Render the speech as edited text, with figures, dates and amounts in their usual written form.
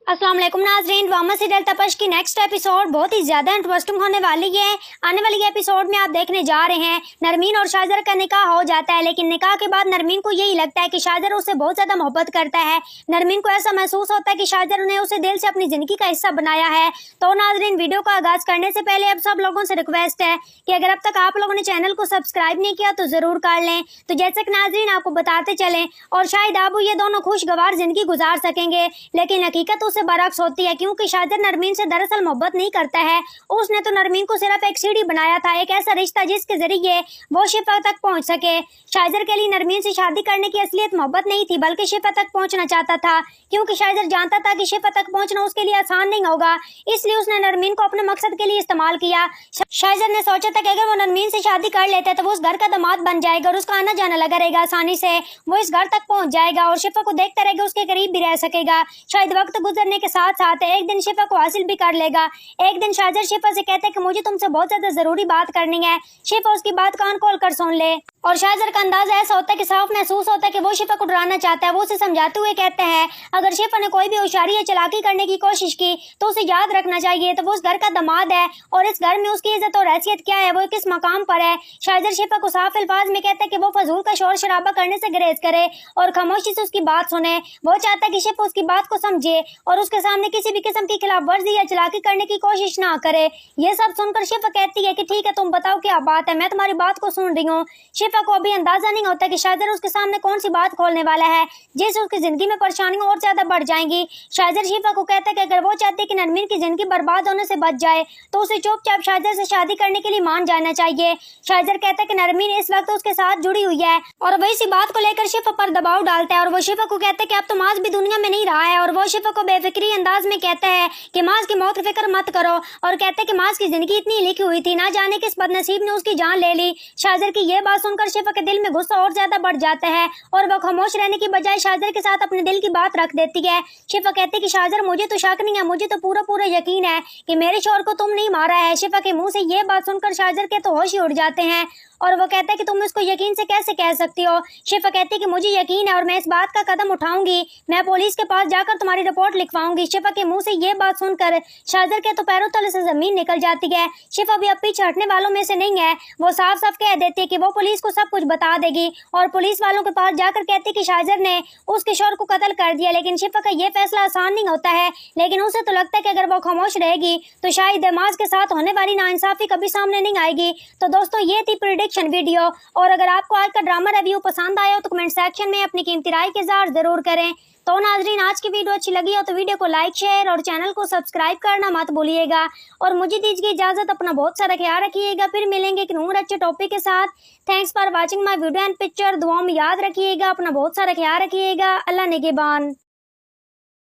अस्सलाम वालेकुम नाज़रीन, ड्रामा सीरियल तपश की नेक्स्ट एपिसोड बहुत ही ज्यादा इंटरेस्टिंग होने वाली है। आने वाली एपिसोड में आप देखने जा रहे हैं नरमीन और शाहजर का निकाह हो जाता है, लेकिन निकाह के बाद नरमीन को यही लगता है कि शाहजर उससे बहुत ज्यादा मोहब्बत करता है। नरमीन को ऐसा महसूस होता है कि शाहजर ने उसे दिल से अपनी जिंदगी का हिस्सा बनाया है। तो नाज़रीन, वीडियो का आगाज करने से पहले अब सब लोगों से रिक्वेस्ट है कि अगर अब तक आप लोगों ने चैनल को सब्सक्राइब नहीं किया तो जरूर कर लें। तो जैसे कि नाज़रीन आपको बताते चलें, और शायद आबू ये दोनों खुशगवार जिंदगी गुजार सकेंगे, लेकिन हकीकत उससे बरक्स होती है, क्योंकि शाहजर नरमीन से दरअसल मोहब्बत नहीं करता है। उसने तो नरमीन को सिर्फ एक सीढ़ी बनाया था, एक ऐसा रिश्ता जिसके जरिए वो शिफा तक पहुंच सके। शाहजर के लिए नरमीन से शादी करने की असलियत मोहब्बत नहीं थी, बल्कि शिफा तक पहुंचना चाहता था, क्योंकि शाहजर जानता था कि शिफा तक पहुंचना उसके लिए आसान नहीं होगा। इसलिए उसने नरमीन को अपने मकसद के लिए इस्तेमाल किया। शाहजर ने सोचा था कि अगर वो नरमीन से शादी कर लेते तो वो उस घर का दामाद बन जाएगा और उसका आना जाना लगा रहेगा, आसानी से वो इस घर तक पहुंच जाएगा और शिफा को देखता रहेगा, उसके करीब भी रह सकेगा। शायद वक्त गुजरने के साथ साथ एक दिन शिफा को हासिल भी कर लेगा। एक दिन शाहजर शिफा से कहता है कि मुझे तुमसे बहुत ज्यादा जरूरी बात करनी है। शिफा उसकी बात कान खोल कर सुन ले, और शाहजर का अंदाज ऐसा होता है कि साफ महसूस होता है कि वो शिफा को डराना चाहता है। वो उसे समझाते हुए कहते हैं, अगर शिफा ने कोई भी होशियारी या चालाकी करने की कोशिश की तो उसे याद रखना चाहिए तो वो उस घर का दामाद है, और इस घर में उसकी इज्जत और हैसियत क्या है, वो किस मकाम पर है। शाहजर शिफा को साफ अल्फाज में कहता है कि वो फजूल का शोर शराबा करने से गुरेज करे और खामोशी से उसकी बात सुने। वो चाहता है कि शिफा उसकी बात को समझे और उसके सामने किसी भी किस्म की खिलाफ वर्जी या चालाकी करने की कोशिश ना करे। ये सब सुनकर शिफा कहती है कि ठीक है, तुम बताओ क्या बात है, मैं तुम्हारी बात को सुन रही हूँ। शिफा को अभी अंदाजा नहीं होता कि शाहजर उसके सामने कौन सी बात खोलने वाला है जिससे उसकी जिंदगी में परेशानियां और ज्यादा बढ़ जाएंगी। शाहजर शिफा को कहता है कि अगर वो चाहती है कि नरमीन की जिंदगी बर्बाद होने से बच जाए तो उसे चुपचाप शाहजर से शादी करने के लिए मान जाना चाहिए। शाहजर कहता है कि नरमीन इस वक्त उसके साथ जुड़ी हुई है, और वही इसी बात को लेकर शिफा पर दबाव डालता है, और वो शिफा को कहता है कि अब तो माज भी दुनिया में नहीं रहा है। और वो शिफा को बेफिक्री अंदाज में कहता है कि माज की मौत की फिक्र मत करो, और कहता है कि माज की जिंदगी इतनी लिखी हुई थी, ना जाने किस बदनसीब ने उसकी जान ले ली। शाहजर की ये बात सुनकर शिफा के दिल में गुस्सा और ज्यादा बढ़ जाता है, और वो खामोश रहने की बजाय शाहजर के साथ अपने दिल की बात रख देती है। शिफा कहती है कि शाहजर, मुझे तो शक नहीं है, मुझे तो पूरा यकीन है कि मेरे शौहर को तुम नहीं मारा है। शिफा के मुंह से ये बात सुनकर शाहजर के तो होश ही उड़ जाते हैं, और वो कहता है कि तुम इसको यकीन से कैसे कह सकती हो। शिफा कहती है कि मुझे यकीन है और मैं इस बात का कदम उठाऊंगी, मैं पुलिस के पास जाकर तुम्हारी रिपोर्ट लिखवाऊंगी। शिफा के मुंह से ये बात सुनकर शाहजर के तो पैरों तले से जमीन निकल जाती है। शिफा भी अब पीछे हटने वालों में से नहीं है, वो साफ साफ कह देती है कि वो पुलिस को सब कुछ बता देगी, और पुलिस वालों के पास जाकर कहती है कि शाहजर ने उसके शौहर को कत्ल कर दिया। लेकिन शिफा का ये फैसला आसान नहीं होता है, लेकिन उसे तो लगता है कि अगर वो खामोश रहेगी तो शायद दमाज के साथ होने वाली नाइंसाफी कभी सामने नहीं आएगी। तो दोस्तों, ये थी वीडियो, और अगर आपको आज का ड्रामा रिव्यू पसंद आया हो तो कमेंट सेक्शन में अपनी कीमती राय के इज़हार जरूर करें। तो नाजरीन, आज की वीडियो अच्छी लगी हो तो वीडियो को लाइक, शेयर और चैनल को सब्सक्राइब करना मत भूलिएगा, और मुझे दीजिए इजाजत, अपना बहुत सारा ख्याल रखिएगा। फिर मिलेंगे एक नूर अच्छे टॉपिक के साथ। Thanks for watching my video and picture. दुआ में याद रखिएगा, अपना बहुत सारा ख्याल रखिएगा। अल्लाह निगहबान।